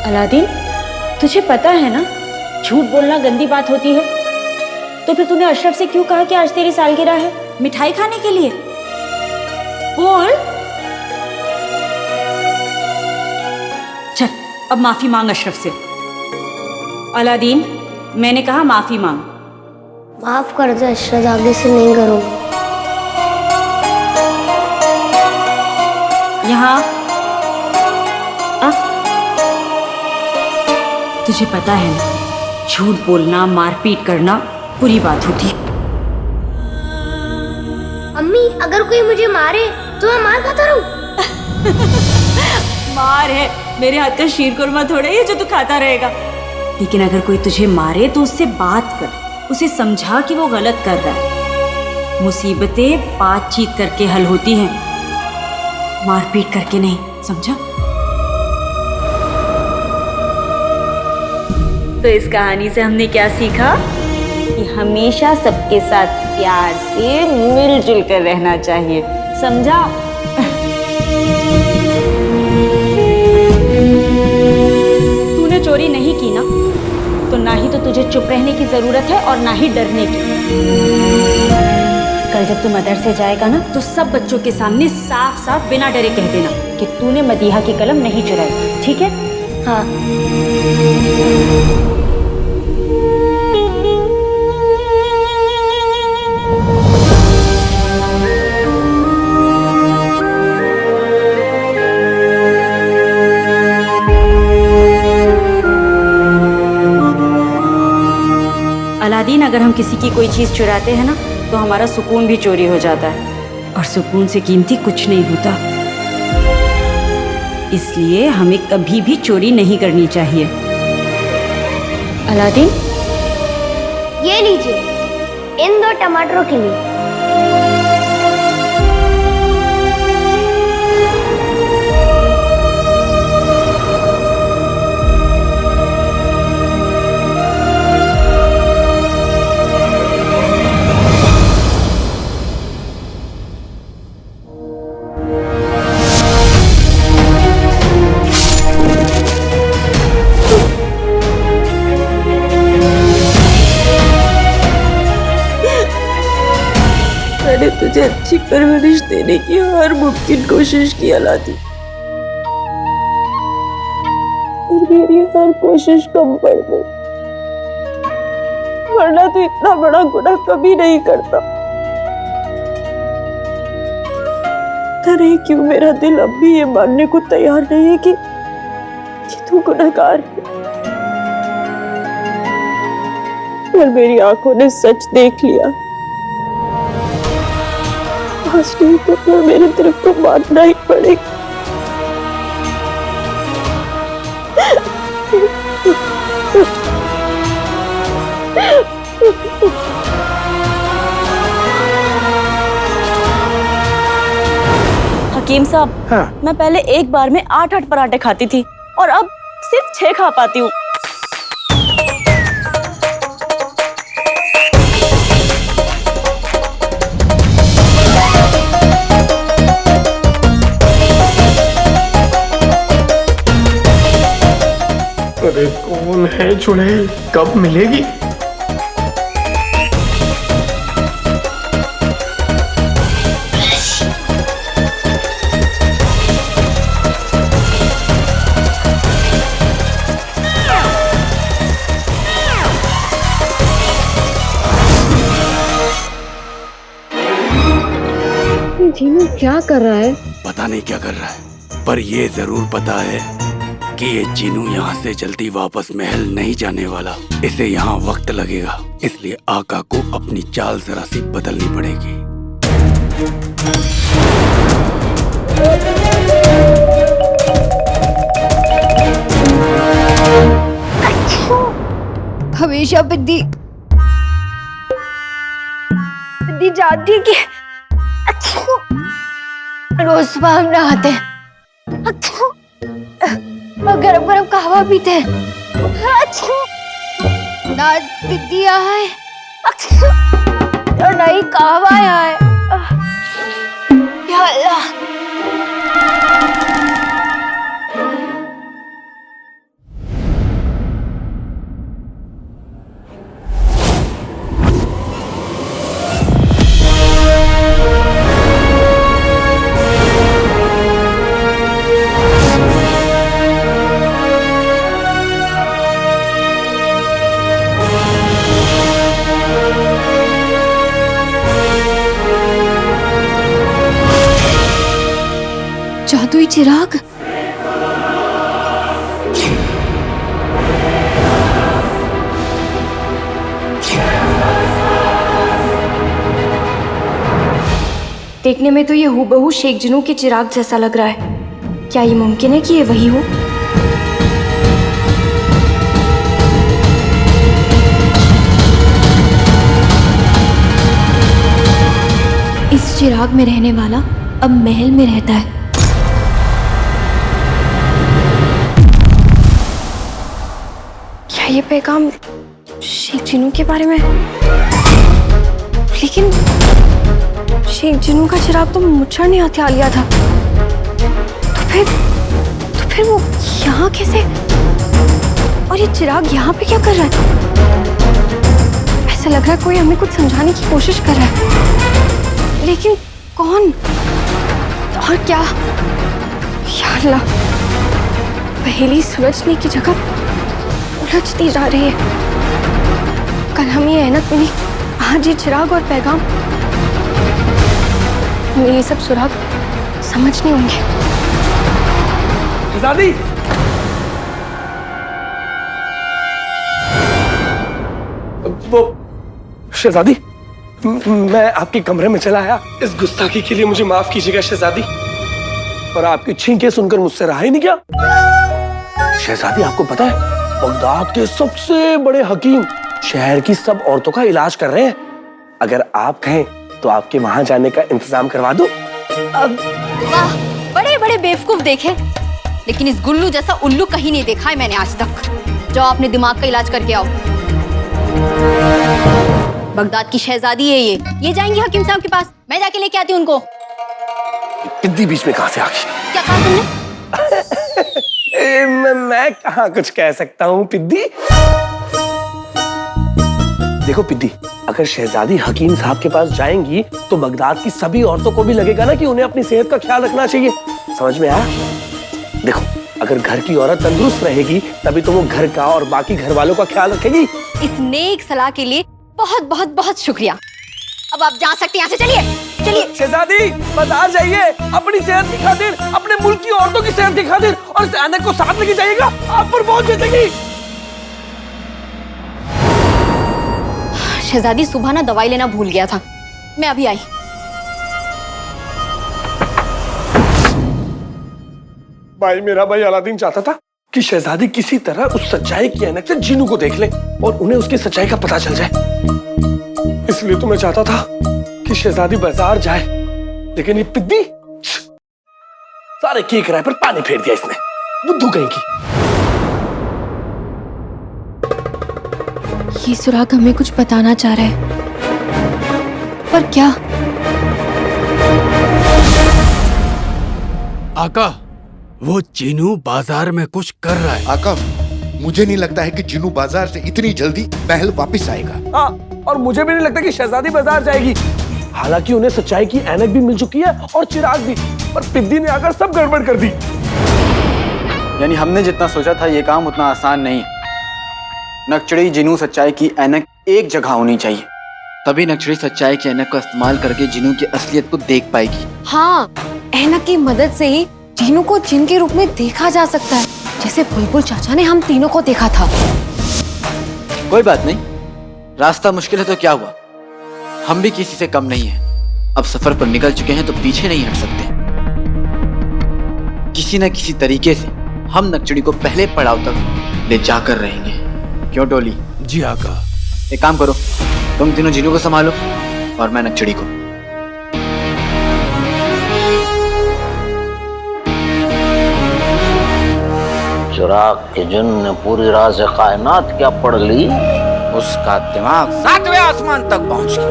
Aladdin, तुझे पता है ना झूठ बोलना गंदी बात होती है, तो फिर तूने अशरफ से क्यों कहा कि आज तेरी सालगिरह है मिठाई खाने के लिए? बोल। चल अब माफी मांग अशरफ से। अलादीन, मैंने कहा माफी मांग। माफ कर दे अशरफ, आगे से नहीं करूँगा। यहाँ तुझे पता है ना झूठ बोलना, मारपीट करना बुरी बात होती है। अम्मी, अगर कोई मुझे मारे तो मैं मार खाता रहूं? मार है मेरे हाथ का शीर कुरमा थोड़ा ही है जो तू खाता रहेगा। लेकिन अगर कोई तुझे मारे तो उससे बात कर, उसे समझा कि वो गलत कर रहा है। मुसीबतें बातचीत करके हल होती हैं, मारपीट करके नहीं, समझा? तो इस कहानी से हमने क्या सीखा कि हमेशा सबके साथ प्यार से मिलजुल कर रहना चाहिए, समझा? तूने चोरी नहीं की ना, तो ना ही तो तुझे चुप रहने की जरूरत है और ना ही डरने की। कल जब तू मदरसे जाएगा ना तो सब बच्चों के सामने साफ साफ बिना डरे कह देना कि तूने मदीहा की कलम नहीं चुराई, ठीक है? हाँ। अलादीन, अगर हम किसी की कोई चीज चुराते हैं ना तो हमारा सुकून भी चोरी हो जाता है, और सुकून से कीमती कुछ नहीं होता। इसलिए हमें कभी भी चोरी नहीं करनी चाहिए। अलादीन, ये लीजिए, इन 2 टमाटरों के लिए। मैंने तुझे अच्छी परवरिश देने की हर मुमकिन कोशिश की अलादीन, और मेरी हर कोशिश कम पड़ गई, वरना तो इतना बड़ा गुनाह कभी नहीं करता। पता नहीं क्यों मेरा दिल अब भी ये मानने को तैयार नहीं है कि तू गुनहगार है, पर मेरी आंखों ने सच देख लिया। आज नहीं तो फिर मेरे दिल को मानना ही पड़ेगा। हकीम साहब, हाँ। मैं पहले एक बार में 8-8 पराठे खाती थी और अब सिर्फ 6 खा पाती हूँ। अरे कौन है चुड़ैल, कब मिलेगी? जीनू क्या कर रहा है? पता नहीं क्या कर रहा है, पर ये जरूर पता है कि ये जीनू यहाँ से जल्दी वापस महल नहीं जाने वाला। इसे यहाँ वक्त लगेगा, इसलिए आका को अपनी चाल जरा सी बदलनी पड़ेगी। हमेशा बिद्दी जानती है कि रोज सुबह हम नहाते हैं और गरम गरम कहवा पीते हैं। ना बिद्दी आए और नहीं कहवा आए। या अल्लाह, चिराग। देखने में तो ये हूबहू शेख जिनू के चिराग जैसा लग रहा है। क्या ये मुमकिन है कि ये वही हो? इस चिराग में रहने वाला अब महल में रहता है। क्या ये पैगाम शेख जिनू के बारे में? लेकिन शेख जिनू का चिराग तो मुच्छर ने हथिया लिया था। तो फिर वो यहाँ कैसे? और ये चिराग यहाँ पे क्या कर रहा है? ऐसा लग रहा है कोई हमें कुछ समझाने की कोशिश कर रहा है, लेकिन कौन और क्या? या अल्लाह, पहेली सुलझने की जगह उलझती जा रही है। कल हमें ये ऐनक मिली, आज ये चिराग और पैगाम। हमें ये सब सुराग समझने होंगे। शहजादी, वो शहजादी, मैं आपके कमरे में चला आया। इस गुस्ताखी के लिए मुझे माफ कीजिएगा शहजादी। और आपकी छींकें सुनकर मुझसे रहा ही नहीं गया। शहजादी, आपको पता है बगदाद के सबसे बड़े हकीम शहर की सब औरतों का इलाज कर रहे हैं। अगर आप कहें तो आपके वहां जाने का इंतजाम करवा दूं। वाह, बड़े बड़े बेवकूफ देखे, लेकिन इस गुल्लू जैसा उल्लू कहीं नहीं देखा है मैंने आज तक। जाओ अपने दिमाग का इलाज करके आओ। बगदाद की शहजादी है ये जाएंगी हकीम साहब के पास। मैं जाके लेके आती हूँ उनको। पिद्दी बीच में कहां से आ गई? क्या कहा तुमने? मैं कहाँ कुछ कह सकता हूँ पिद्दी। देखो पिद्दी, अगर शहजादी हकीम साहब के पास जाएंगी तो बगदाद की सभी औरतों को भी लगेगा ना कि उन्हें अपनी सेहत का ख्याल रखना चाहिए। समझ में आया? देखो, अगर घर की औरत तंदुरुस्त रहेगी तभी तो वो घर का और बाकी घर वालों का ख्याल रखेगी। इस नेक सलाह के लिए बहुत बहुत बहुत शुक्रिया। अब आप जा सकते हैं यहाँ से। चलिए चलिए। शहजादी, बाजार जाइए अपनी सेहत की खातिर, अपने मुल्क की औरतों की सेहत की खातिर, और इस ऐनक को साथ लेके जाइएगा, आप पर बहुत जीतेगी। शहजादी, सुबह ना दवाई लेना भूल गया था, मैं अभी आई। मेरा भाई अलादीन चाहता था कि शहजादी किसी तरह उस सच्चाई की ऐनक से जिन्नू को देख ले और उन्हें उसकी सच्चाई का पता चल जाए। इसलिए तो मैं चाहता था कि शहजादी बाजार जाए, लेकिन ये पिद्दी सारे के किराए पर पानी फेर दिया इसने। बुद्धू कहीं की। ये सुराग हमें कुछ बताना चाह रहा है, पर क्या? आका, वो जिनू बाजार में कुछ कर रहा है। आका, मुझे नहीं लगता है कि जिनू बाजार से इतनी जल्दी महल वापस आएगा। हाँ, और मुझे भी नहीं लगता कि शहजादी बाजार जाएगी। हालांकि उन्हें सच्चाई की ऐनक भी मिल चुकी है और चिराग भी, पर पिद्दी ने आकर सब गड़बड़ कर दी। यानी हमने जितना सोचा था ये काम उतना आसान नहीं है। नक्चड़ी, जिनू, सच्चाई की ऐनक एक जगह होनी चाहिए, तभी नक्चड़ी सच्चाई की ऐनक का इस्तेमाल करके जिनू की असलियत को देख पाएगी। हाँ, ऐनक की मदद से ही जिनू को जिन के रूप में देखा जा सकता है, जैसे बुलबुल चाचा ने हम तीनों को देखा था। कोई बात नहीं, रास्ता मुश्किल है तो क्या हुआ, हम भी किसी से कम नहीं है। अब सफर पर निकल चुके हैं तो पीछे नहीं हट सकते। किसी न किसी तरीके से हम नक्चड़ी को पहले पड़ाव तक ले जाकर रहेंगे। क्यों डोली? जी आका। एक काम करो, तुम तीनों जिनू को संभालो और मैं नक्चड़ी को। चिराग के जिन्न ने पूरी राज़ कायनात क्या पढ़ ली, उसका दिमाग 7वें आसमान तक पहुंच गया।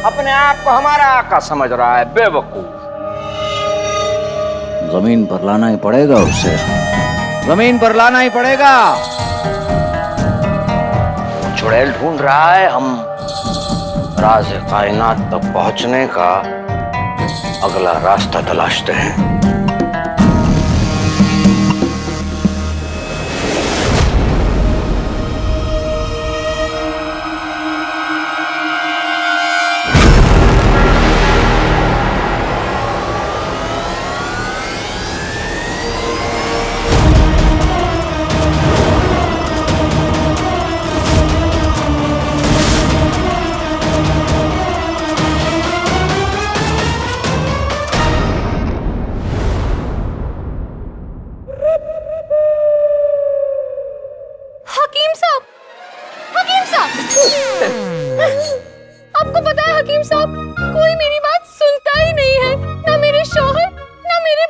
अपने आप को हमारा आका समझ रहा है, बेवकूफ। जमीन पर लाना ही पड़ेगा उसे, जमीन पर लाना ही पड़ेगा। चुड़ैल ढूंढ रहा है, हम राज़ कायनात तक पहुंचने का अगला रास्ता तलाशते हैं।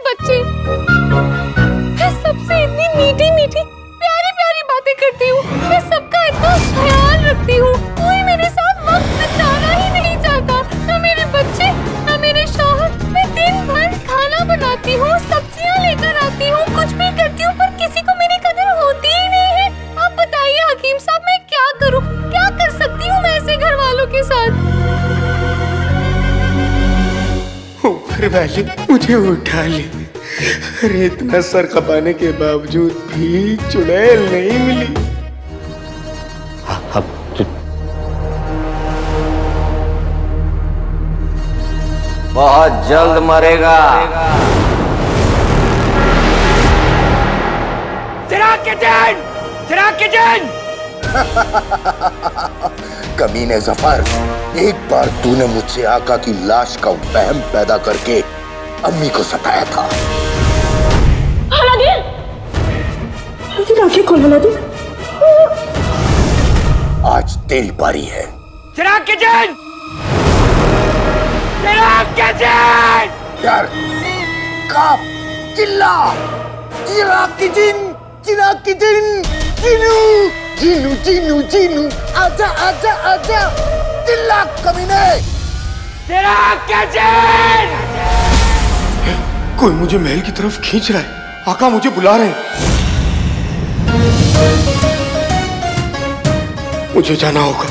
बच्चे। मैं सबसे इतनी मीठी मीठी प्यारी प्यारी बातें करती हूँ, मैं सबका इतना ख्याल रखती हूँ, कोई मेरे साथ वक्त बिताना ही नहीं चाहता, ना मेरे बच्चे ना मेरे शौहर। मैं दिन भर खाना बनाती हूँ, सब्जियाँ लेकर आती हूँ, कुछ भी करती हूँ, पर किसी को मेरी कदर होती ही नहीं है। आप बताइए हकीम साहब, मैं क्या करूँ, क्या कर सकती हूँ मैं ऐसे घर वालों के साथ? ऊपर वाले मुझे उठा ले। अरे इतना सर खपाने के बावजूद भी चुड़ैल नहीं मिली। अब बहुत जल्द मरेगा। चिराग किचन, चिराग किचन। कमीने जफर, एक बार तूने मुझसे आका की लाश का वहम पैदा करके अम्मी को सताया था। अलादीन, आंखें खोल अलादीन। आज तेरी बारी है। चिराग किचन, चिराग किचन। डर, कांप, चिल्ला, चिराग की जिन, चिराग की जिन, जिनू, जिनू, जिनू, जिनू, आजा, आजा, आजा, चिल्ला कमीने। चिराग किचन। कोई मुझे महल की तरफ खींच रहा है। आका मुझे बुला रहे हैं। मुझे जाना होगा।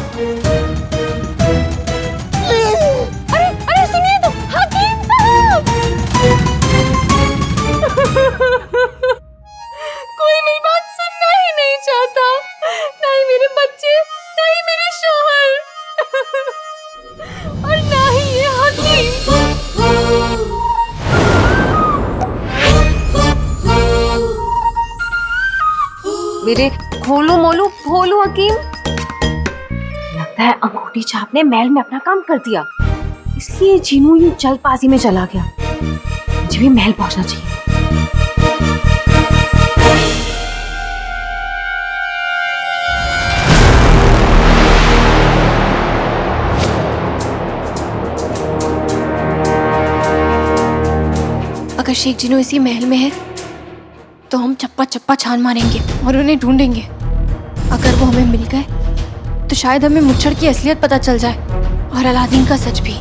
अरे अरे सुनिए तो, हकीम साहब। कोई मेरी बात सुनना ही नहीं चाहता, ना ही मेरे बच्चे, ना ही मेरे शौहर, और ना ही ये हकीम। मेरे खोलू मोलू भोलू हकीम, लगता है अंगूठी छाप ने महल में अपना काम कर दिया, इसलिए जीनू यूं जल्दबाजी में चला गया। मुझे भी महल पहुंचना चाहिए। अगर शेख जीनू इसी महल में है तो हम चप्पा चप्पा छान मारेंगे और उन्हें ढूंढेंगे। अगर वो हमें मिल गए तो शायद हमें मुच्छड़ की असलियत पता चल जाए और अलादीन का सच भी।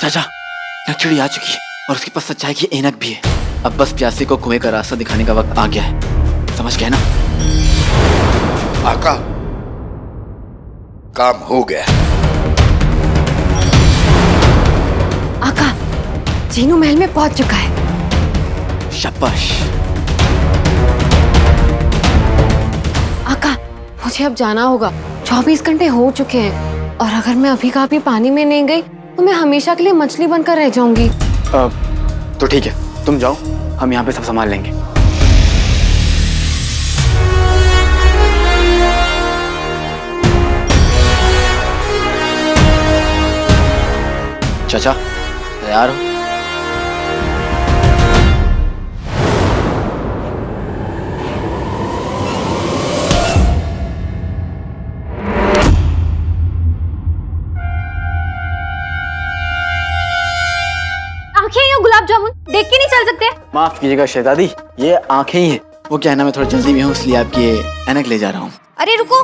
चाचा, नक्चड़ी आ चुकी है और उसके पास सच्चाई की ऐनक भी है। अब बस प्यासे को कुएं का रास्ता दिखाने का वक्त आ गया है, समझ गए ना? आका, काम हो गया। आका, जीनू महल में पहुंच चुका है। शाबाश। आका, मुझे अब जाना होगा। 24 घंटे हो चुके हैं और अगर मैं अभी का अभी पानी में नहीं गई तो मैं हमेशा के लिए मछली बनकर रह जाऊंगी। तो ठीक है, तुम जाओ, हम यहाँ पे सब संभाल लेंगे। चाचा, तैयार हो? आंखें यूं गुलाब जामुन देख के नहीं चल सकते? माफ कीजिएगा शहजादी, ये आंखें ही है। वो क्या है ना, मैं थोड़ा जल्दी में हूँ इसलिए आपकी ये ऐनक ले जा रहा हूँ। अरे रुको,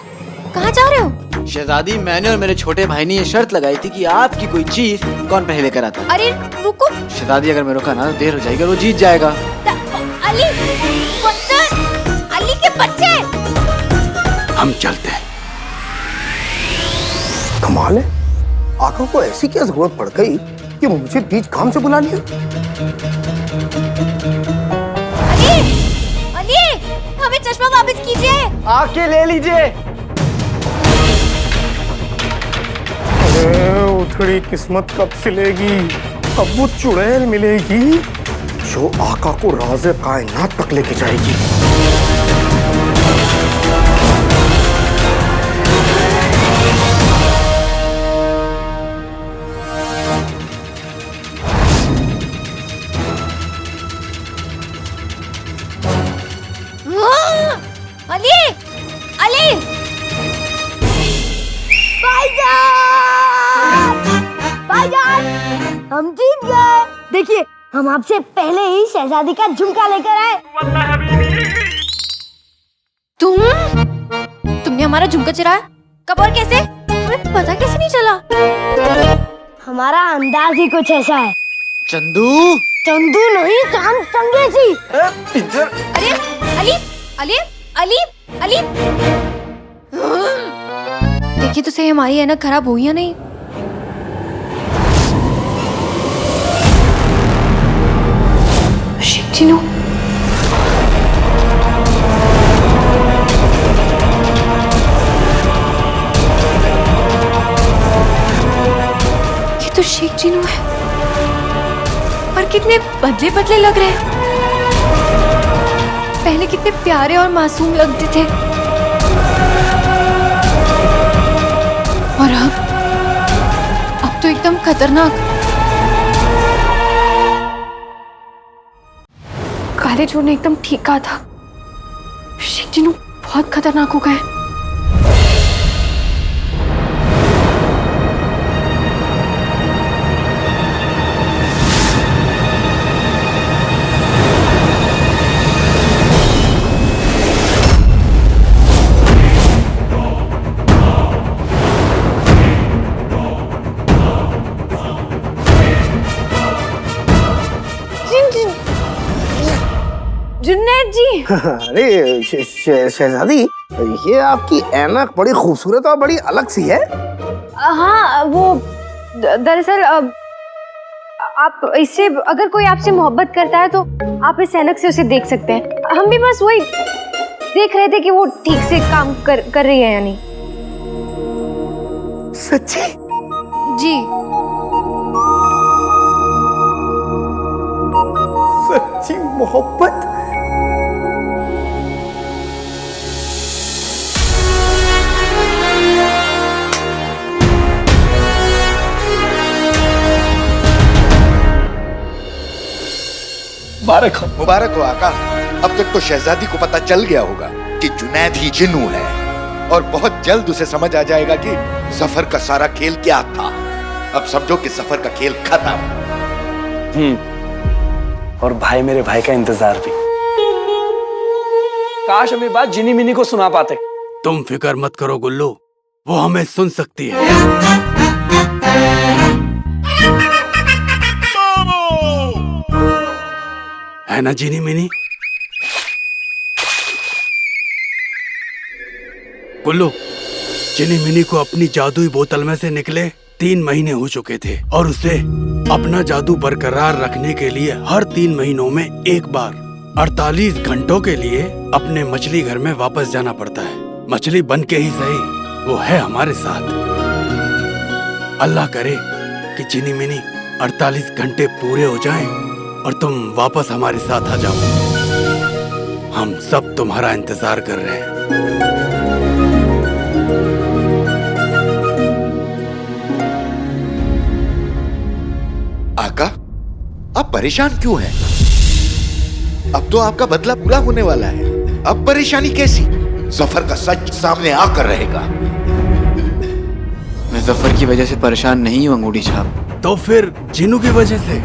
कहाँ जा रहे हो? शहजादी, मैंने और मेरे छोटे भाई ने ये शर्त लगाई थी कि आपकी कोई चीज कौन पहले लेकर आता। अरे रुको। शहजादी, अगर मैं रुका ना तो देर हो जाएगी और वो जीत जाएगा। अली, अली के बच्चे। हम चलते हैं। कमाल है, आका को ऐसी क्या जरूरत पड़ गई कि मुझे बीच काम से बुला लिया। अली, हमें चश्मा वापस कीजिए। आके ले लीजिए। उथड़ी किस्मत कब सिलेगी? अब वो चुड़ैल मिलेगी जो आका को राज़े कायनात तक लेके जाएगी। अली, अली, भाईजान, भाईजान, हम जीत गए। देखिए हम आपसे पहले ही शहजादी का झुमका लेकर आए। तुमने हमारा झुमका चुराया? कब और कैसे? हमें पता कैसे नहीं चला? हमारा अंदाज ही कुछ ऐसा है। चंदू, चंदू नहीं, चांद चंगेजी। इधर। अरे अली, अली, अली, अली। देखिए तो सही, हमारी ऐनक खराब हुई या नहीं? शिट जीनू, ये तो शेख जीनू है, पर कितने बदले बदले लग रहे हैं। पहले कितने प्यारे और मासूम लगते थे, और अब तो एकदम खतरनाक। काले चोर ने एकदम ठीक कहा था, शेख जीनू बहुत खतरनाक हो गए। जुन्नैद जी। अरे शहजादी, ये आपकी ऐनक बड़ी खूबसूरत और बड़ी अलग सी है। हाँ, वो दरअसल आप इससे, अगर कोई आपसे मोहब्बत करता है तो आप इस ऐनक से उसे देख सकते हैं। हम भी बस वही देख रहे थे कि वो ठीक से काम कर रही है या नहीं। सच्ची? जी। सच्ची मोहब्बत? मुबारक हो। मुबारक हो आका। अब तक तो शहजादी को पता चल गया होगा कि जुनैद ही जिन्नू है, और बहुत जल्द उसे समझ आ जाएगा कि सफर का सारा खेल क्या था। अब समझो कि सफर का खेल खत्म। और भाई मेरे भाई का इंतजार भी। काश हम ये बात जिनी मिनी को सुना पाते। तुम फिक्र मत करो गुल्लू, वो हमें सुन सकती है। है ना जिनी मिनी? गुल्लू, जिनी मिनी को अपनी जादुई बोतल में से निकले 3 महीने हो चुके थे, और उसे अपना जादू बरकरार रखने के लिए हर 3 महीनों में एक बार 48 घंटों के लिए अपने मछली घर में वापस जाना पड़ता है। मछली बन के ही सही, वो है हमारे साथ। अल्लाह करे कि जिनी मिनी 48 घंटे पूरे हो जाएं और तुम वापस हमारे साथ आ जाओ। हम सब तुम्हारा इंतजार कर रहे हैं। आका, आप परेशान क्यों हैं? अब तो आपका बदला पूरा होने वाला है। अब परेशानी कैसी? जफर का सच सामने आकर रहेगा। मैं जफर की वजह से परेशान नहीं हूँ अंगूठी छाप। तो फिर जिनू की वजह से?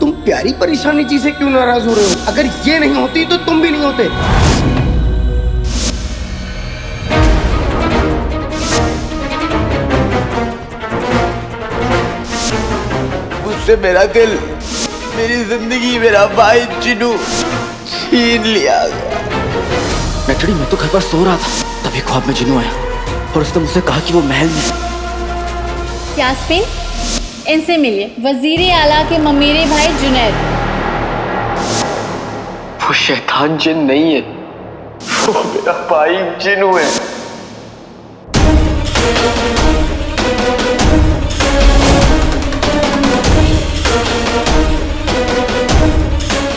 तुम प्यारी परेशानी जी से क्यों नाराज हो रहे हो? अगर ये नहीं होती तो तुम भी नहीं होते। मुझसे मेरा दिल, मेरी जिंदगी, मेरा भाई जिनू छीन लिया गया। नटड़ी, मैं तो घर पर सो रहा था, तभी ख्वाब में जिनू आया और उसने मुझसे कहा कि वो महल में। यास्मीन, इनसे मिलिए, वजीर आला के ममेरे भाई जुनैद। वो शैतान जिन नहीं है, वो मेरा भाई जिनू है।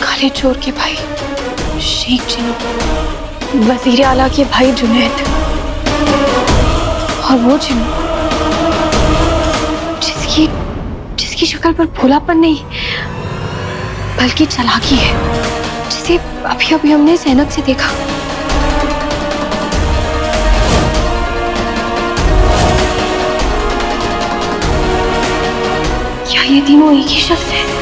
काले चोर के भाई शेख जिनू, वजीर आला के भाई जुनैद, और वो जिनू जिसकी शक्ल पर भोलापन नहीं बल्कि चालाकी है, जिसे अभी अभी हमने ज़ैनब से देखा। क्या ये तीनों एक ही शख्स है?